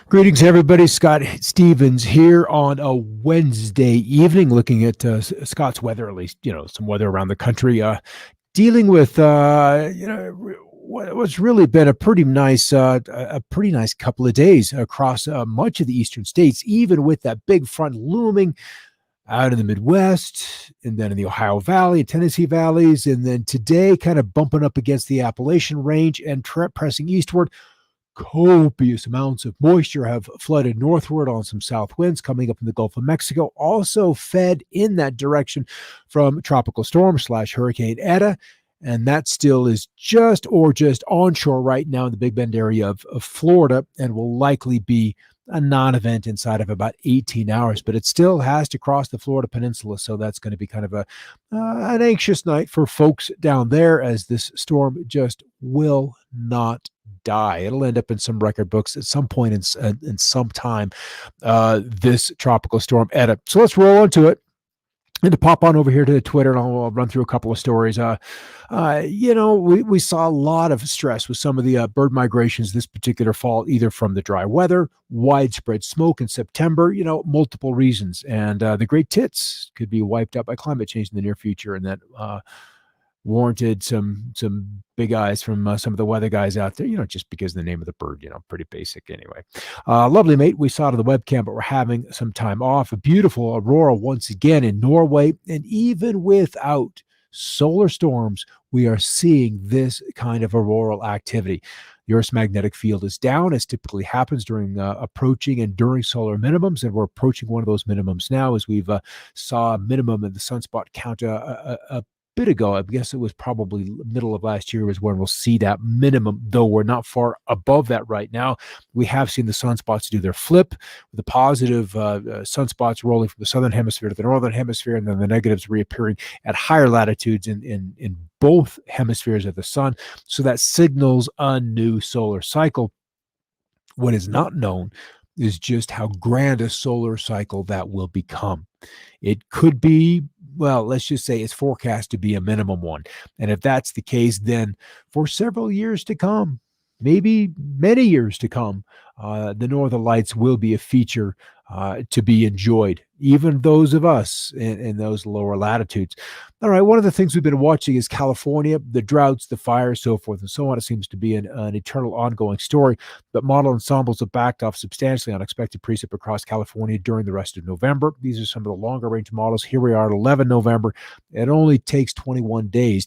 Greetings, everybody. Scott Stevens here on a Wednesday evening, looking at Scott's weather, at least some weather around the country. Dealing with what's really been a pretty nice couple of days across much of the eastern states, even with that big front looming out in the Midwest, and then in the Ohio Valley, Tennessee valleys, and then today, kind of bumping up against the Appalachian Range and pressing eastward. Copious amounts of moisture have flooded northward on some south winds coming up in the Gulf of Mexico, also fed in that direction from tropical storm / Hurricane Eta. And that still is just onshore right now in the Big Bend area of Florida, and will likely be a non-event inside of about 18 hours, but it still has to cross the Florida Peninsula. So that's going to be kind of an anxious night for folks down there, as this storm just will not die. It'll end up in some record books at some point in some time, this tropical storm Eta. So let's roll into it. And to pop on over here to Twitter, and I'll run through a couple of stories. We saw a lot of stress with some of the bird migrations this particular fall, either from the dry weather, widespread smoke in September, multiple reasons. And the great tits could be wiped out by climate change in the near future. And that warranted some big eyes from some of the weather guys out there, just because of the name of the bird, pretty basic anyway. Lovely mate, we saw it on the webcam, but we're having some time off. A beautiful aurora once again in Norway, and even without solar storms, we are seeing this kind of auroral activity. The Earth's magnetic field is down, as typically happens during approaching and during solar minimums, and we're approaching one of those minimums now, as we've saw a minimum in the sunspot count a bit ago. I guess it was probably middle of last year is when we'll see that minimum, though we're not far above that right now. We have seen the sunspots do their flip, with the positive sunspots rolling from the southern hemisphere to the northern hemisphere, and then the negatives reappearing at higher latitudes in both hemispheres of the sun. So that signals a new solar cycle. What is not known is just how grand a solar cycle that will become. It could be, well, let's just say it's forecast to be a minimum one. And if that's the case, then for several years to come, maybe many years to come, the Northern Lights will be a feature to be enjoyed, even those of us in those lower latitudes. All right, one of the things we've been watching is California, the droughts, the fires, so forth and so on. It seems to be an eternal ongoing story, but model ensembles have backed off substantially on expected precip across California during the rest of November. These are some of the longer range models. Here we are at 11 November. It only takes 20 days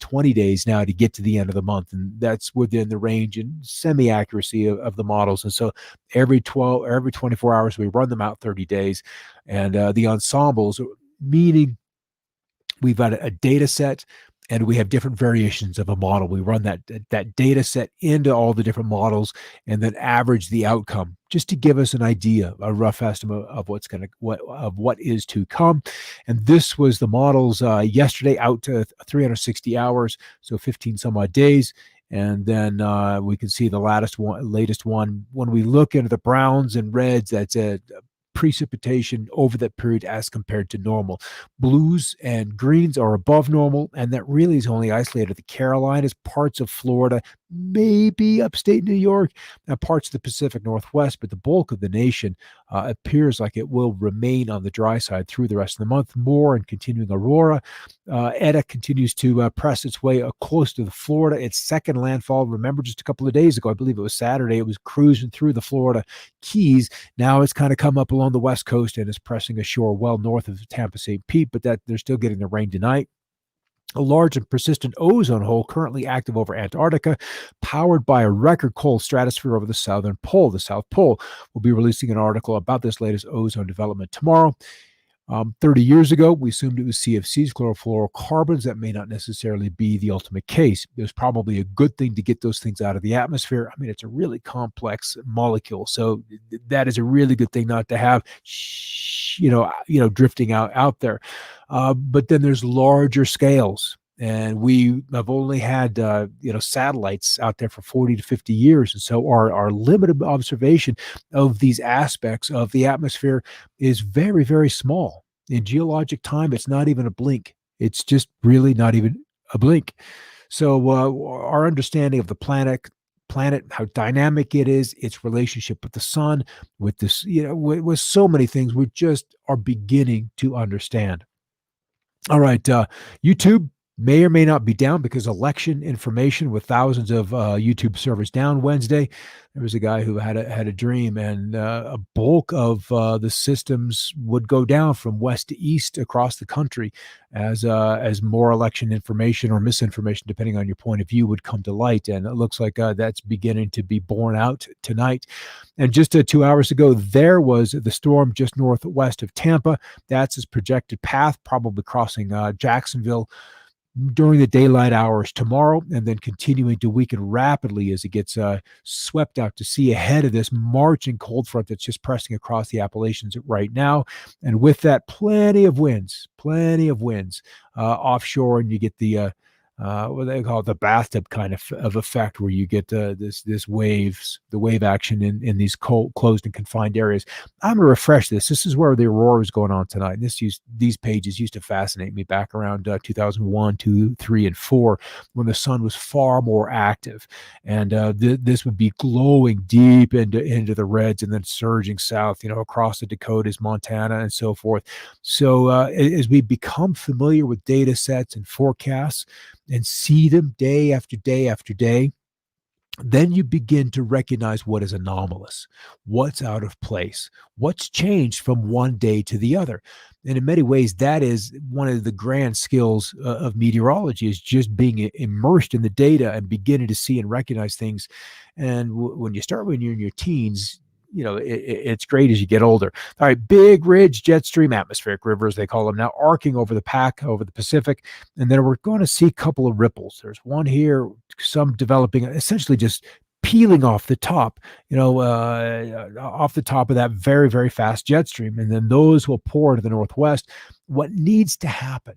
now to get to the end of the month, and that's within the range and semi-accuracy of the models. And so every 24 hours, we run them out 30 days. And the ensembles, meaning we've got a data set and we have different variations of a model. We run that data set into all the different models and then average the outcome, just to give us an idea, a rough estimate of what is to come. And this was the models yesterday, out to 360 hours, so 15 some odd days. And then we can see the latest one. When we look into the browns and reds, that's a precipitation over that period as compared to normal. Blues and greens are above normal, and that really is only isolated to the Carolinas, parts of Florida, maybe upstate New York, and parts of the Pacific Northwest, but the bulk of the nation appears like it will remain on the dry side through the rest of the month. More and continuing aurora. Eta continues to press its way close to the Florida. Its second landfall, remember, just a couple of days ago, I believe it was Saturday, it was cruising through the Florida Keys. Now it's kind of come up along the west coast and is pressing ashore well north of Tampa St. Pete, but that they're still getting the rain tonight. A large and persistent ozone hole currently active over Antarctica, powered by a record cold stratosphere over the southern pole. The South Pole will be releasing an article about this latest ozone development tomorrow. 30 years ago, we assumed it was CFCs, chlorofluorocarbons. That may not necessarily be the ultimate case. It was probably a good thing to get those things out of the atmosphere. I mean, it's a really complex molecule, so that is a really good thing not to have, drifting out there. But then there's larger scales. And we have only had, satellites out there for 40 to 50 years. And so our limited observation of these aspects of the atmosphere is very, very small. In geologic time, it's not even a blink. It's just really not even a blink. So our understanding of the planet planet, how dynamic it is, its relationship with the sun, with this, with so many things we just are beginning to understand. All right. YouTube may or may not be down because election information with thousands of YouTube servers down Wednesday. There was a guy who had a dream, and a bulk of the systems would go down from west to east across the country as more election information or misinformation, depending on your point of view, would come to light. And it looks like that's beginning to be borne out tonight. And just 2 hours ago, there was the storm just northwest of Tampa. That's its projected path, probably crossing Jacksonville during the daylight hours tomorrow, and then continuing to weaken rapidly as it gets swept out to sea ahead of this marching cold front that's just pressing across the Appalachians right now. And with that, plenty of winds offshore, and you get the what they call it, the bathtub kind of effect, where you get the wave action in these closed and confined areas. I'm going to refresh this. This is where the aurora is going on tonight. And these pages used to fascinate me back around 2001, 2, 3, and 4, when the sun was far more active, and this would be glowing deep into the reds and then surging south, across the Dakotas, Montana, and so forth. So as we become familiar with data sets and forecasts, and see them day after day after day, then you begin to recognize what is anomalous, what's out of place, what's changed from one day to the other. And in many ways, that is one of the grand skills of meteorology, is just being immersed in the data and beginning to see and recognize things. And when you're in your teens, it's great as you get older. All right, big ridge, jet stream, atmospheric rivers, they call them now, arcing over the Pacific. And then we're going to see a couple of ripples. There's one here, some developing, essentially just peeling off the top, off the top of that very, very fast jet stream. And then those will pour to the northwest. What needs to happen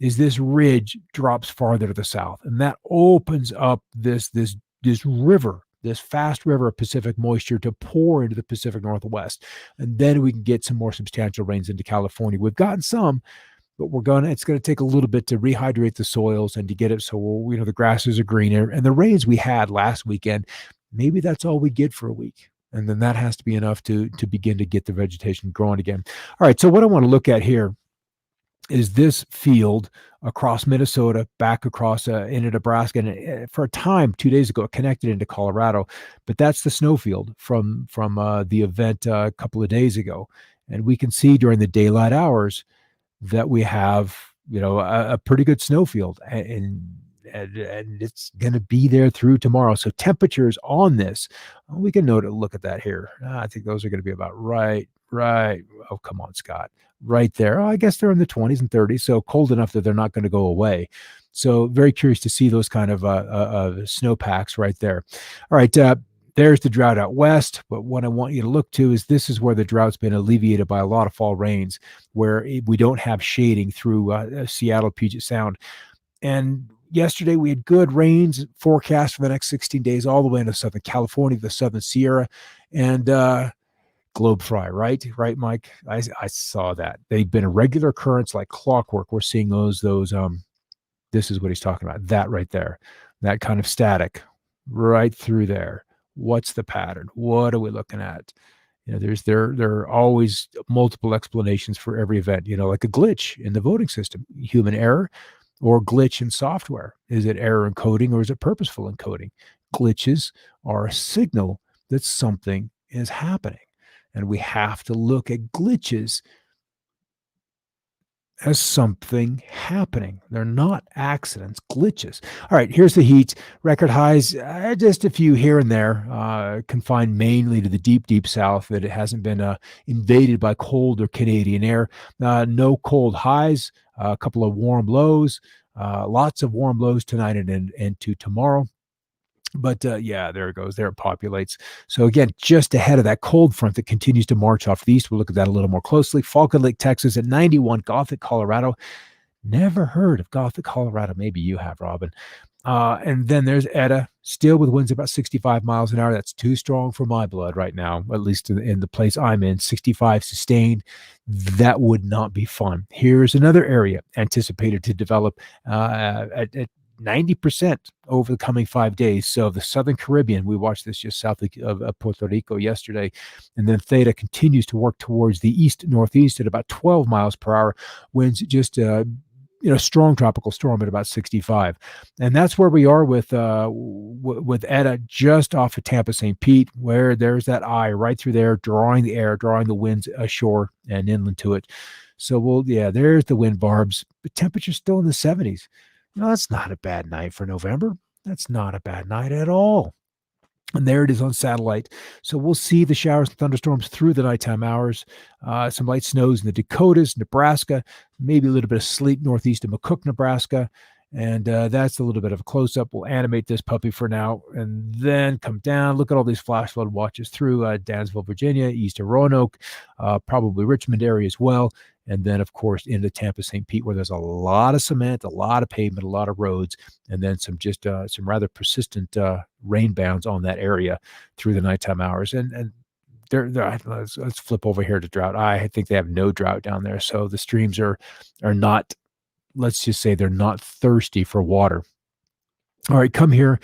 is this ridge drops farther to the south, and that opens up this river, this fast river of Pacific moisture, to pour into the Pacific Northwest. And then we can get some more substantial rains into California. We've gotten some, but it's going to take a little bit to rehydrate the soils and to get it so, the grasses are greener. And the rains we had last weekend, maybe that's all we get for a week. And then that has to be enough to begin to get the vegetation growing again. All right, so what I want to look at here is this field across Minnesota, back across into Nebraska, and for a time 2 days ago, it connected into Colorado. But that's the snowfield from the event a couple of days ago, and we can see during the daylight hours that we have a pretty good snowfield, and it's going to be there through tomorrow. So temperatures on this, we can look at that here. I think those are going to be about right. Oh, come on, Scott. Right there. Oh, I guess they're in the 20s and 30s, so cold enough that they're not going to go away. So very curious to see those kind of snowpacks right there. All right, there's the drought out west. But what I want you to look to is this is where the drought's been alleviated by a lot of fall rains, where we don't have shading through Seattle, Puget Sound. And yesterday we had good rains forecast for the next 16 days, all the way into Southern California, the Southern Sierra, and globe fry, right, Mike? I saw that. They've been a regular occurrence like clockwork. We're seeing those. This is what he's talking about. That right there, that kind of static, right through there. What's the pattern? What are we looking at? There are always multiple explanations for every event. Like a glitch in the voting system, human error, or glitch in software. Is it error encoding or is it purposeful encoding? Glitches are a signal that something is happening. And we have to look at glitches as something happening. They're not accidents, glitches. All right, here's the heat. Record highs, just a few here and there, confined mainly to the deep, deep south, that it hasn't been invaded by cold or Canadian air. No cold highs, a couple of warm lows, lots of warm lows tonight and into tomorrow. But yeah, there it goes. There it populates. So again, just ahead of that cold front that continues to march off the east. We'll look at that a little more closely. Falcon Lake, Texas at 91. Gothic, Colorado. Never heard of Gothic, Colorado. Maybe you have, Robin. And then there's Etta, still with winds about 65 miles an hour. That's too strong for my blood right now, at least in the place I'm in. 65 sustained. That would not be fun. Here's another area anticipated to develop at 90% over the coming 5 days. So the Southern Caribbean, we watched this just south of Puerto Rico yesterday, and then theta continues to work towards the east-northeast at about 12 miles per hour, winds just strong tropical storm at about 65, and that's where we are with Eta just off of Tampa St. Pete, where there's that eye right through there, drawing the air, drawing the winds ashore and inland to it. So there's the wind barbs. The temperature's still in the 70s. That's not a bad night for November. That's not a bad night at all. And there it is on satellite. So we'll see the showers and thunderstorms through the nighttime hours. Some light snows in the Dakotas, Nebraska, maybe a little bit of sleet northeast of McCook, Nebraska. And that's a little bit of a close-up. We'll animate this puppy for now and then come down. Look at all these flash flood watches through Dansville, Virginia, east of Roanoke, probably Richmond area as well. And then, of course, into Tampa St. Pete, where there's a lot of cement, a lot of pavement, a lot of roads, and then some rather persistent rain bounds on that area through the nighttime hours. And let's flip over here to drought. I think they have no drought down there. So the streams are not, let's just say they're not thirsty for water. All right, come here.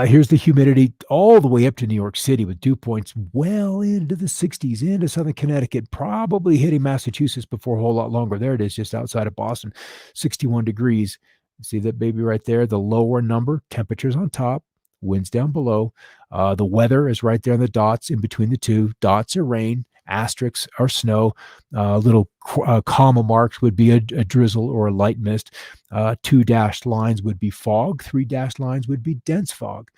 Here's the humidity all the way up to New York City with dew points well into the 60s, into southern Connecticut, probably hitting Massachusetts before a whole lot longer. There it is, just outside of Boston, 61 degrees. See that baby right there? The lower number, temperatures on top, winds down below. The weather is right there in the dots in between the two. Dots are rain. Asterisks are snow. Little comma marks would be a drizzle or a light mist. 2 dashed lines would be fog. 3 dashed lines would be dense fog.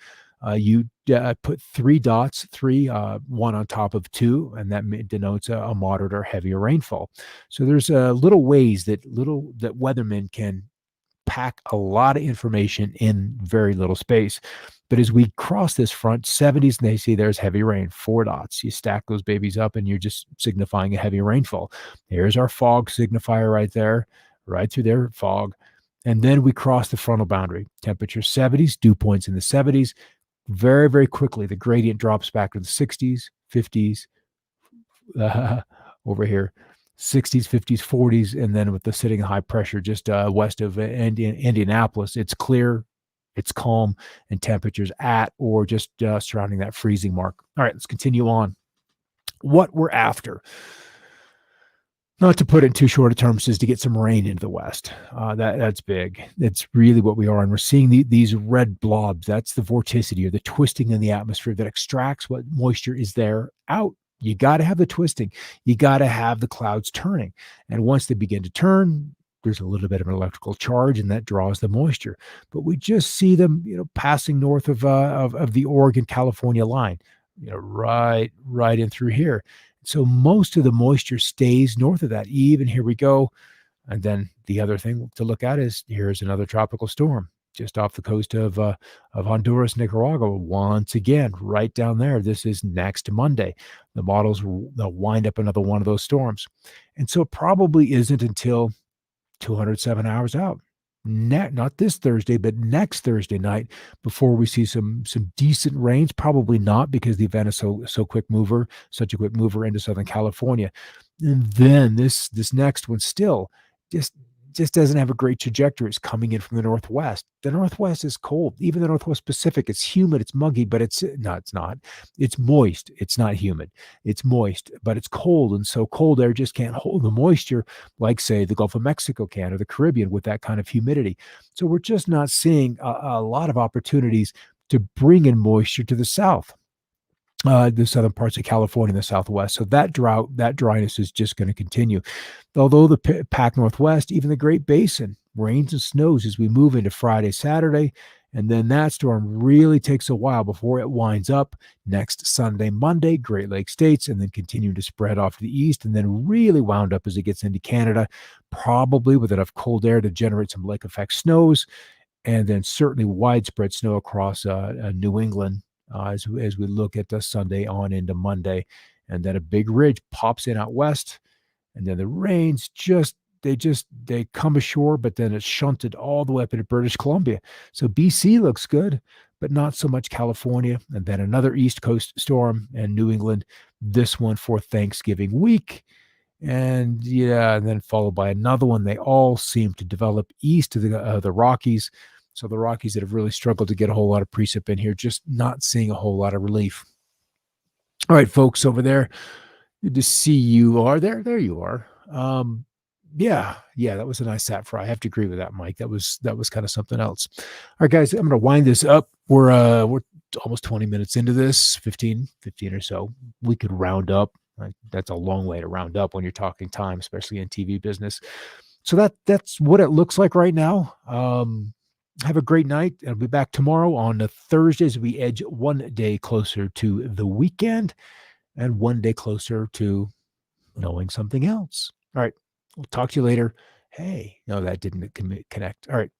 You put 3 dots, one on top of 2, and that denotes a moderate or heavier rainfall. So there's little ways that weathermen can pack a lot of information in very little space. But as we cross this front, 70s, and they see there's heavy rain, 4 dots. You stack those babies up and you're just signifying a heavy rainfall. Here's our fog signifier right there, right through there, fog. And then we cross the frontal boundary. Temperature 70s, dew points in the 70s. Very, very quickly, the gradient drops back to the 60s, 50s, over here, 60s, 50s, 40s, and then with the sitting high pressure just west of Indianapolis, it's clear, it's calm, and temperatures at or just surrounding that freezing mark. All right, let's continue on. What we're after, not to put it in too short a terms, is to get some rain into the west. That's big. That's really what we are. And we're seeing these red blobs. That's the vorticity or the twisting in the atmosphere that extracts what moisture is there out. You got to have the twisting. You got to have the clouds turning. And once they begin to turn, there's a little bit of an electrical charge, and that draws the moisture. But we just see them, passing north of the Oregon-California line, right in through here. So most of the moisture stays north of that. Even here we go. And then the other thing to look at is here's another tropical storm just off the coast of Honduras, Nicaragua. Once again, right down there. This is next Monday. The models they'll wind up another one of those storms. And so it probably isn't until 207 hours out. Not this Thursday, but next Thursday night before we see some decent rains. Probably not, because the event is such a quick mover into Southern California. And then this next one still just doesn't have a great trajectory. It's coming in from the northwest. The northwest is cold. Even the Northwest Pacific, it's humid, it's muggy, but it's not. It's moist. It's not humid. It's moist, but it's cold. And so cold air just can't hold the moisture like, say, the Gulf of Mexico can, or the Caribbean with that kind of humidity. So we're just not seeing a lot of opportunities to bring in moisture to the south. The southern parts of California and the Southwest. So that dryness is just going to continue. Although the Pac Northwest, even the Great Basin, rains and snows as we move into Friday, Saturday, and then that storm really takes a while before it winds up next Sunday, Monday, Great Lakes states, and then continue to spread off to the east, and then really wound up as it gets into Canada, probably with enough cold air to generate some lake effect snows, and then certainly widespread snow across New England, as we look at the Sunday on into Monday. And then a big ridge pops in out west, and then the rains they come ashore, but then it's shunted all the way up into British Columbia. So BC looks good, but not so much California. And then another East Coast storm and New England, this one for Thanksgiving week. And then followed by another one. They all seem to develop east of the Rockies. So the Rockies that have really struggled to get a whole lot of precip in here, just not seeing a whole lot of relief. All right, folks over there, good to see you are there. There you are. Yeah, that was a nice sat fry. I have to agree with that, Mike. That was kind of something else. All right, guys, I'm going to wind this up. We're almost 20 minutes into this, 15 or so. We could round up. That's a long way to round up when you're talking time, especially in TV business. So that's what it looks like right now. Have a great night. I'll be back tomorrow on the Thursdays. We edge one day closer to the weekend and one day closer to knowing something else. All right. We'll talk to you later. Hey, no, that didn't connect. All right.